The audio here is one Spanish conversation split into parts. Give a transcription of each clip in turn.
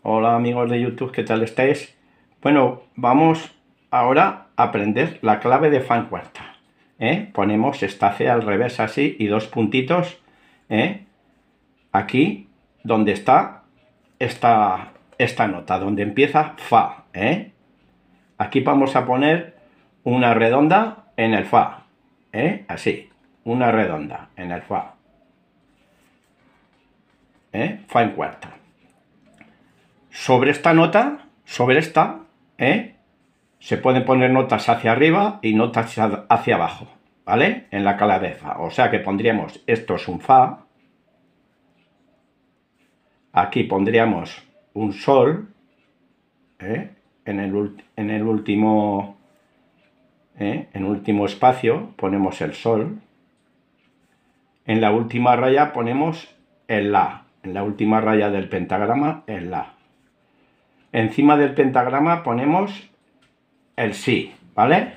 Hola amigos de YouTube, ¿qué tal estáis? Bueno, vamos ahora a aprender la clave de fa en cuarta. Ponemos esta C al revés así y dos puntitos aquí donde está esta nota, donde empieza fa. Aquí vamos a poner una redonda en el fa, así, una redonda en el fa, fa en cuarta. Sobre esta nota, se pueden poner notas hacia arriba y notas hacia abajo, ¿vale? En la clave de fa. O sea que pondríamos, esto es un fa, aquí pondríamos un sol, en el último espacio ponemos el sol, en la última raya ponemos el la, en la última raya del pentagrama el la. Encima del pentagrama ponemos el si, ¿vale?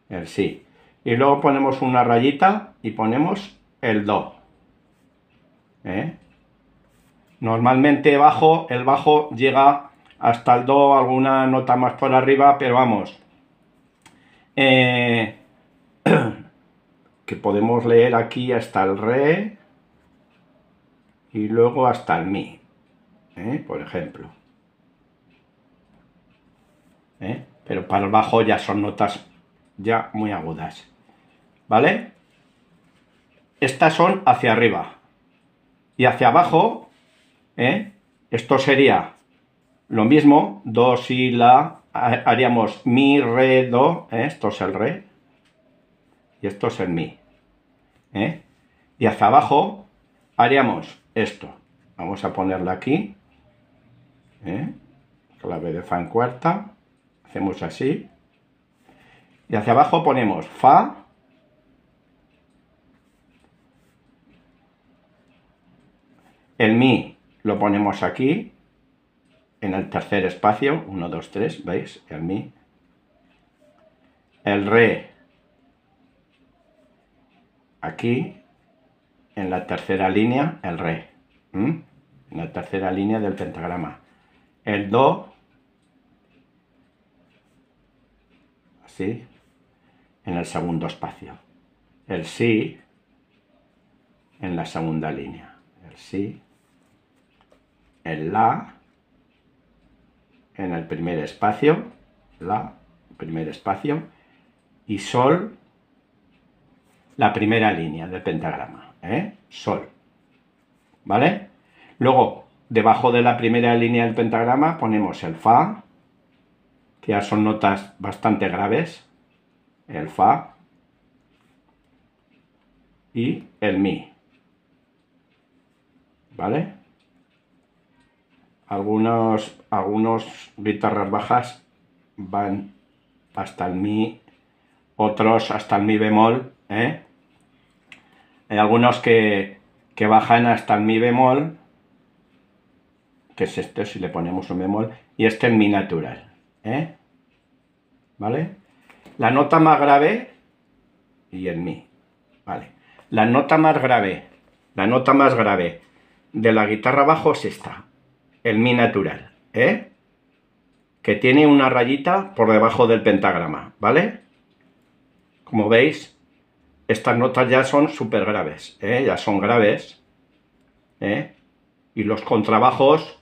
El si. Y luego ponemos una rayita y ponemos el do. Normalmente el bajo llega hasta el do, alguna nota más por arriba, pero vamos. Que podemos leer aquí hasta el re y luego hasta el mi, por ejemplo. Pero para el bajo ya son notas ya muy agudas, ¿vale? Estas son hacia arriba y hacia abajo, esto sería lo mismo, do, si, la, haríamos mi, re, do, esto es el re y esto es el mi, y hacia abajo haríamos esto, vamos a ponerla aquí, clave de fa en cuarta, hacemos así, y hacia abajo ponemos fa, el mi lo ponemos aquí, en el tercer espacio, 1, 2, 3, ¿veis? El mi, el re, aquí, en la tercera línea, el re, en la tercera línea del pentagrama, el do, así, en el segundo espacio, el si, en la segunda línea, el si, el la, en el primer espacio, la, primer espacio, y sol, la primera línea del pentagrama, sol, ¿vale? Luego, debajo de la primera línea del pentagrama ponemos el fa, que ya son notas bastante graves, el fa, y el mi, ¿vale? Algunos guitarras bajas van hasta el mi, otros hasta el mi bemol, Hay algunos que bajan hasta el mi bemol, que es este, si le ponemos un bemol, y este el mi natural, ¿vale? La nota más grave y el mi, ¿vale? La nota más grave de la guitarra bajo es esta, el mi natural, que tiene una rayita por debajo del pentagrama, ¿vale? Como veis, estas notas ya son súper graves, ya son graves, y los contrabajos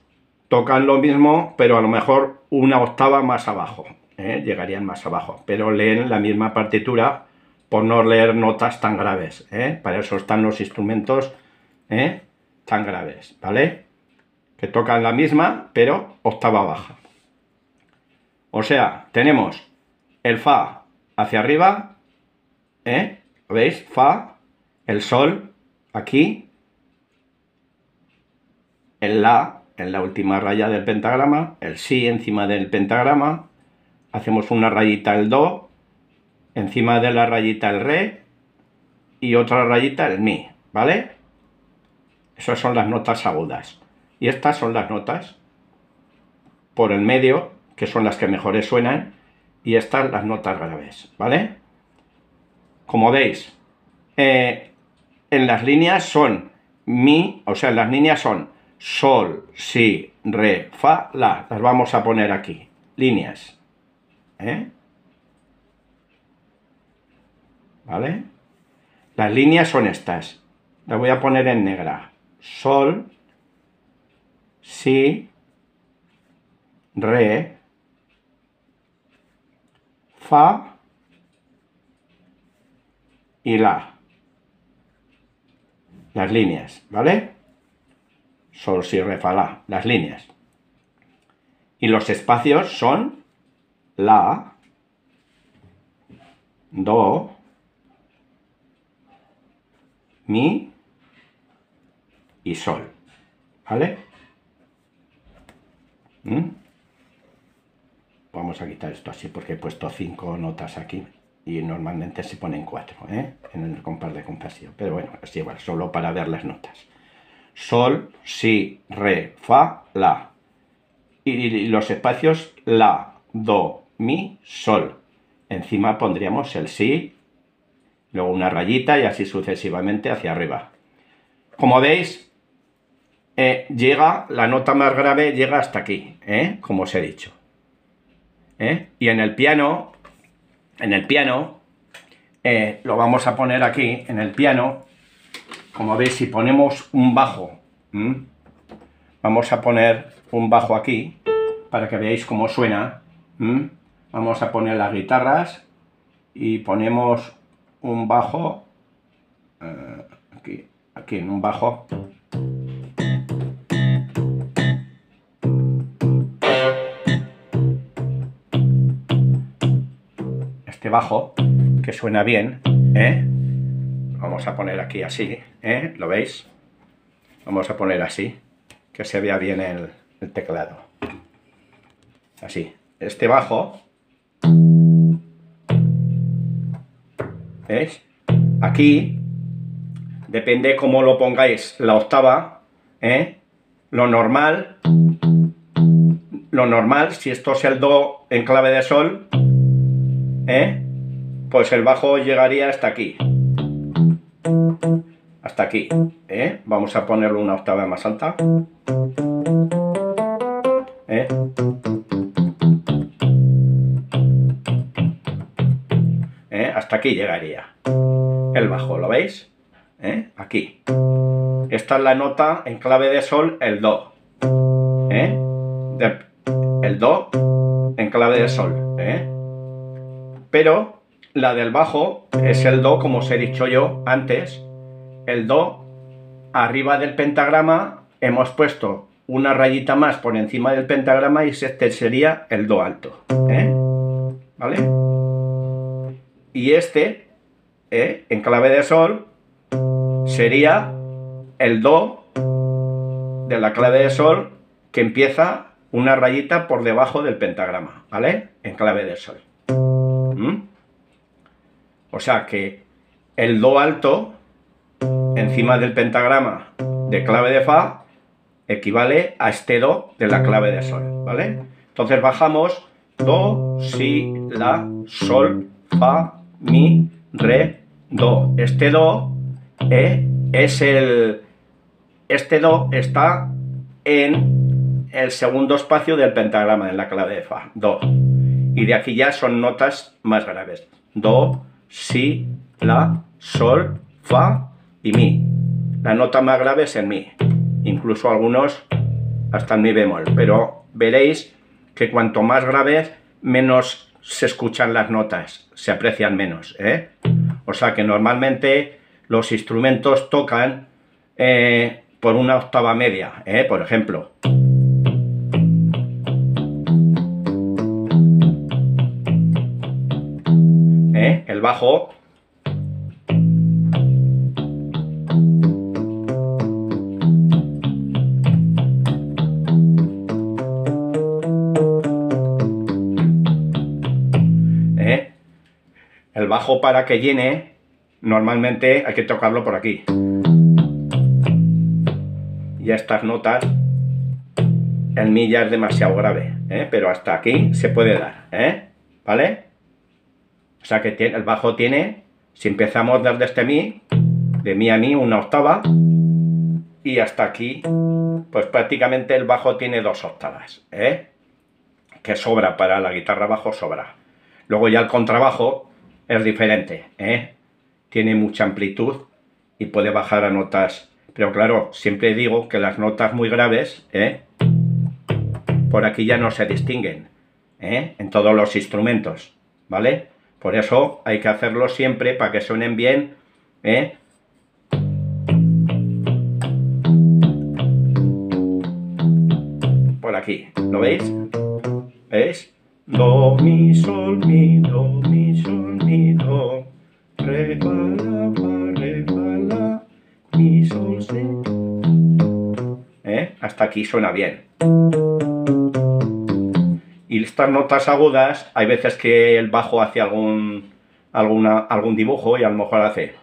tocan lo mismo, pero a lo mejor una octava más abajo, llegarían más abajo, pero leen la misma partitura por no leer notas tan graves, para eso están los instrumentos tan graves, ¿vale? Que tocan la misma, pero octava baja. O sea, tenemos el fa hacia arriba, ¿veis? Fa, el sol aquí, el la en la última raya del pentagrama, el si encima del pentagrama, hacemos una rayita el do, encima de la rayita el re y otra rayita el mi, ¿vale? Esas son las notas agudas. Y estas son las notas por el medio, que son las que mejores suenan, y estas las notas graves, ¿vale? Como veis, en las líneas son mi, o sea, las líneas son sol, si, re, fa, la. Las vamos a poner aquí, líneas. ¿Vale? Las líneas son estas. Las voy a poner en negra. Sol, si, re, fa y la. Las líneas, ¿vale? Sol, si, re, fa, la. Las líneas. Y los espacios son la, do, mi y sol, ¿vale? Vamos a quitar esto así porque he puesto 5 notas aquí y normalmente se ponen 4, en el compás de compasión, pero bueno, es igual, solo para ver las notas. Sol, si, re, fa, la. Y los espacios la, do, mi, sol. Encima pondríamos el si, luego una rayita y así sucesivamente hacia arriba. Como veis, la nota más grave llega hasta aquí, como os he dicho. Y en el piano, lo vamos a poner aquí, en el piano, como veis, si ponemos un bajo, vamos a poner un bajo aquí, para que veáis cómo suena. Vamos a poner las guitarras y ponemos un bajo, aquí en un bajo. Este bajo, que suena bien, vamos a poner aquí así, ¿lo veis? Vamos a poner así, que se vea bien el teclado. Así, este bajo, ¿veis? Aquí, depende cómo lo pongáis la octava, lo normal, si esto es el do en clave de sol, pues el bajo llegaría hasta aquí. Hasta aquí, vamos a ponerlo una octava más alta. Hasta aquí llegaría el bajo, ¿lo veis? Aquí. Esta es la nota en clave de sol, el do. El do en clave de sol. Pero la del bajo es el do, como os he dicho yo antes. El do, arriba del pentagrama, hemos puesto una rayita más por encima del pentagrama y este sería el do alto. ¿Vale? Y este, en clave de sol, sería el do de la clave de sol que empieza una rayita por debajo del pentagrama, ¿vale? En clave de sol. O sea que el do alto encima del pentagrama de clave de fa equivale a este do de la clave de sol, ¿vale? Entonces bajamos do, si, la, sol, fa, mi, re, do. Este do este do está en el segundo espacio del pentagrama, en la clave de fa, do. Y de aquí ya son notas más graves. Do, si, la, sol, fa y mi. La nota más grave es en mi. Incluso algunos hasta en mi bemol. Pero veréis que cuanto más graves, menos se escuchan las notas, se aprecian menos, O sea que normalmente los instrumentos tocan por una octava media, por ejemplo. El bajo el bajo, para que llene, normalmente hay que tocarlo por aquí. Y estas notas, el mi ya es demasiado grave, pero hasta aquí se puede dar, ¿vale? O sea que el bajo tiene, si empezamos desde este mi, de mi a mi, una octava, y hasta aquí, pues prácticamente el bajo tiene 2 octavas, que sobra para la guitarra bajo, sobra. Luego ya el contrabajo es diferente, tiene mucha amplitud y puede bajar a notas, pero claro, siempre digo que las notas muy graves, por aquí ya no se distinguen, en todos los instrumentos, ¿vale? Por eso hay que hacerlo siempre para que suenen bien, por aquí, ¿lo veis? ¿Veis? Do, mi, sol, mi, do, re, fa, la, mi, sol, si. Hasta aquí suena bien. Y estas notas agudas, hay veces que el bajo hace algún dibujo y a lo mejor hace.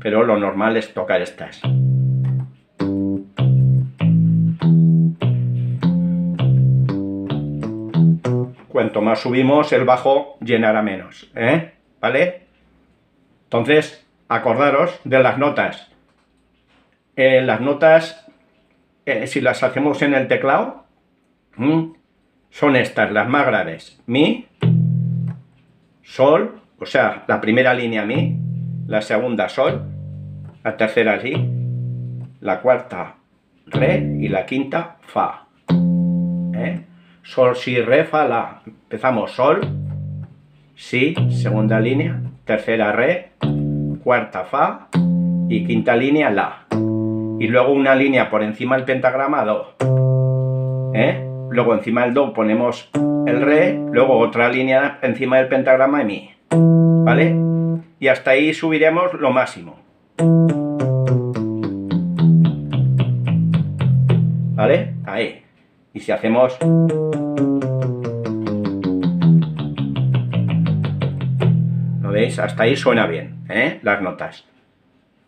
Pero lo normal es tocar estas. Cuanto más subimos, el bajo llenará menos, ¿vale? Entonces, acordaros de las notas. Las notas, si las hacemos en el teclado, son estas, las más graves. Mi, sol, o sea, la primera línea mi, la segunda sol, la tercera si, la cuarta re y la quinta fa. Sol, si, re, fa, la. Empezamos sol, si, segunda línea, tercera re, cuarta fa y quinta línea la. Y luego una línea por encima del pentagrama, do. Luego encima del do ponemos el re, luego otra línea encima del pentagrama, mi. ¿Vale? Y hasta ahí subiremos lo máximo. ¿Vale? Ahí. Y si hacemos... ¿Lo veis? Hasta ahí suena bien, las notas.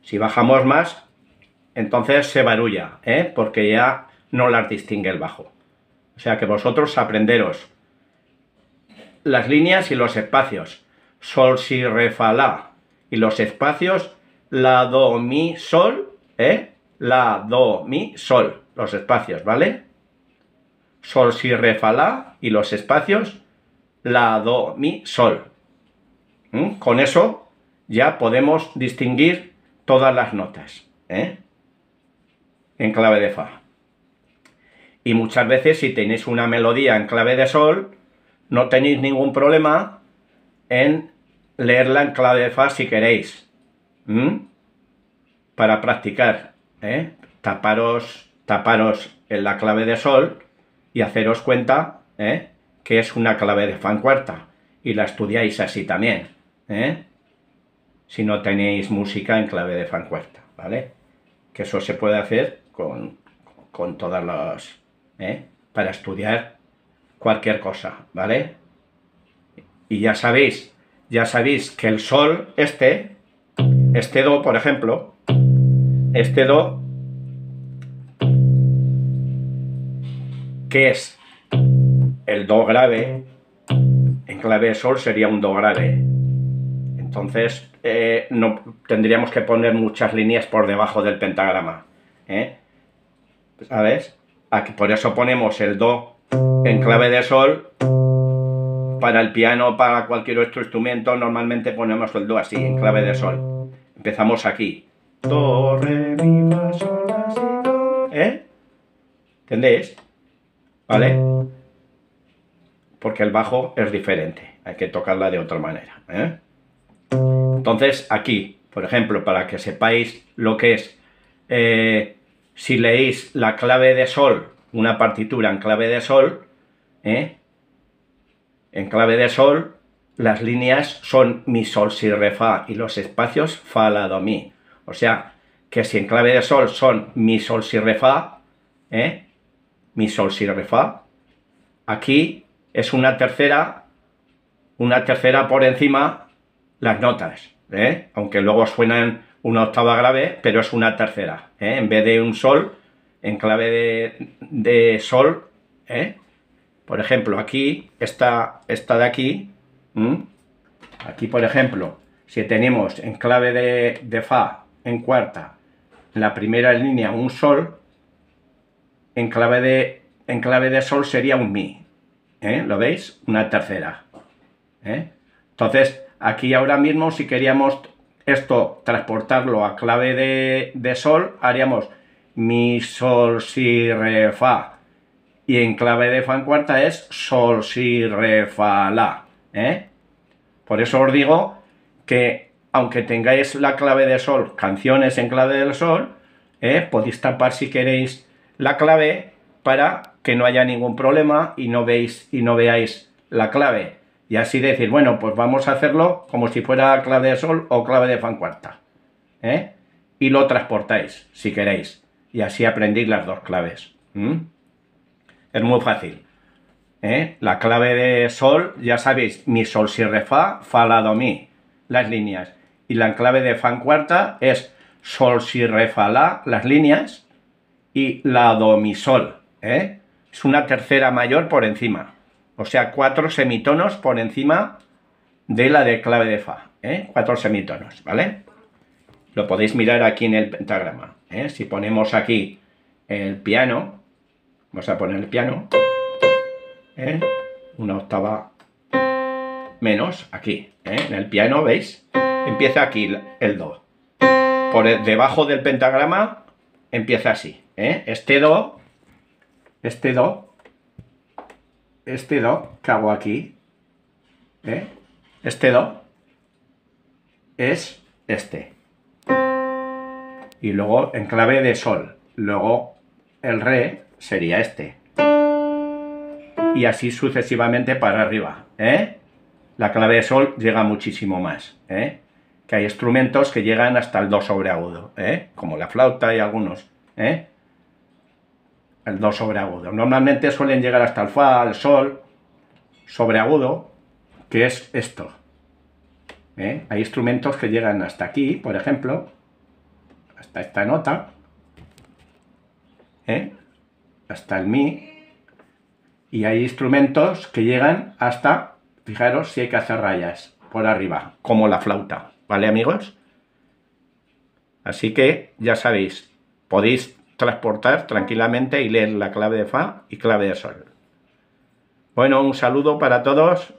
Si bajamos más, entonces se barulla, porque ya no las distingue el bajo. O sea que vosotros aprenderos las líneas y los espacios. Sol, si, re, fa, la. Y los espacios, la, do, mi, sol, la, do, mi, sol. Los espacios, ¿vale? Sol, si, re, fa, la. Y los espacios, la, do, mi, sol. Con eso ya podemos distinguir todas las notas, en clave de fa. Y muchas veces, si tenéis una melodía en clave de sol, no tenéis ningún problema en leerla en clave de fa si queréis, para practicar, taparos en la clave de sol y haceros cuenta, que es una clave de fa en cuarta, y la estudiáis así también, si no tenéis música en clave de fa en cuarta, ¿vale? Que eso se puede hacer con todas las... para estudiar cualquier cosa, ¿vale? Y ya sabéis que el sol, este do, por ejemplo, este do, que es el do grave, en clave de sol sería un do grave. Entonces, no tendríamos que poner muchas líneas por debajo del pentagrama, ¿sabes? Aquí, por eso ponemos el do en clave de sol. Para el piano, para cualquier otro instrumento, normalmente ponemos el do así, en clave de sol. Empezamos aquí. Do, re, mi, fa, sol, la, si, do. ¿Entendéis? ¿Vale? Porque el bajo es diferente. Hay que tocarla de otra manera. Entonces, aquí, por ejemplo, para que sepáis lo que es, si leéis la clave de sol, una partitura en clave de sol, en clave de sol, las líneas son mi, sol, si, re, fa y los espacios fa, la, do, mi. O sea, que si en clave de sol son mi, sol, si, re, fa, mi, sol, si, re, fa, aquí es una tercera por encima las notas, aunque luego suenan una octava grave, pero es una tercera, en vez de un sol, en clave de sol, ¿eh? Por ejemplo, aquí, esta de aquí, aquí por ejemplo, si tenemos en clave de fa en cuarta, en la primera línea un sol, en clave de sol sería un mi, ¿eh? ¿Lo veis? Una tercera, ¿eh? Entonces, aquí ahora mismo, si queríamos esto transportarlo a clave de sol, haríamos mi, sol, si, re, fa. Y en clave de fa en cuarta es sol, si, re, fa, la, ¿eh? Por eso os digo que, aunque tengáis la clave de sol, canciones en clave del sol, podéis tapar si queréis la clave para que no haya ningún problema y no veáis la clave. Y así decir, bueno, pues vamos a hacerlo como si fuera clave de sol o clave de fa en cuarta, ¿eh? Y lo transportáis, si queréis. Y así aprendéis las dos claves. Es muy fácil, ¿eh? La clave de sol, ya sabéis, mi, sol, si, re, fa, fa, la, do, mi, las líneas. Y la clave de fa en cuarta es sol, si, re, fa, la, las líneas, y la, do, mi, sol, ¿eh? Es una tercera mayor por encima. O sea, 4 semitonos por encima de la de clave de fa, ¿eh? 4 semitonos, ¿vale? Lo podéis mirar aquí en el pentagrama, ¿eh? Si ponemos aquí el piano, vamos a poner el piano, ¿eh? Una octava menos aquí, ¿eh? En el piano, ¿veis? Empieza aquí el do. Por debajo del pentagrama empieza así, ¿eh? Este do que hago aquí, ¿eh? Este do es este. Y luego en clave de sol. Luego el re sería este. Y así sucesivamente para arriba, ¿eh? La clave de sol llega muchísimo más, ¿eh? Que hay instrumentos que llegan hasta el do sobreagudo, ¿eh? Como la flauta y algunos, ¿eh? El do sobreagudo. Normalmente suelen llegar hasta el fa, el sol, sobreagudo, que es esto, ¿eh? Hay instrumentos que llegan hasta aquí, por ejemplo, hasta esta nota, ¿eh? Hasta el mi, y hay instrumentos que llegan hasta, fijaros si hay que hacer rayas por arriba, como la flauta, ¿vale, amigos? Así que ya sabéis, podéis transportar tranquilamente y leer la clave de fa y clave de sol. Bueno, un saludo para todos.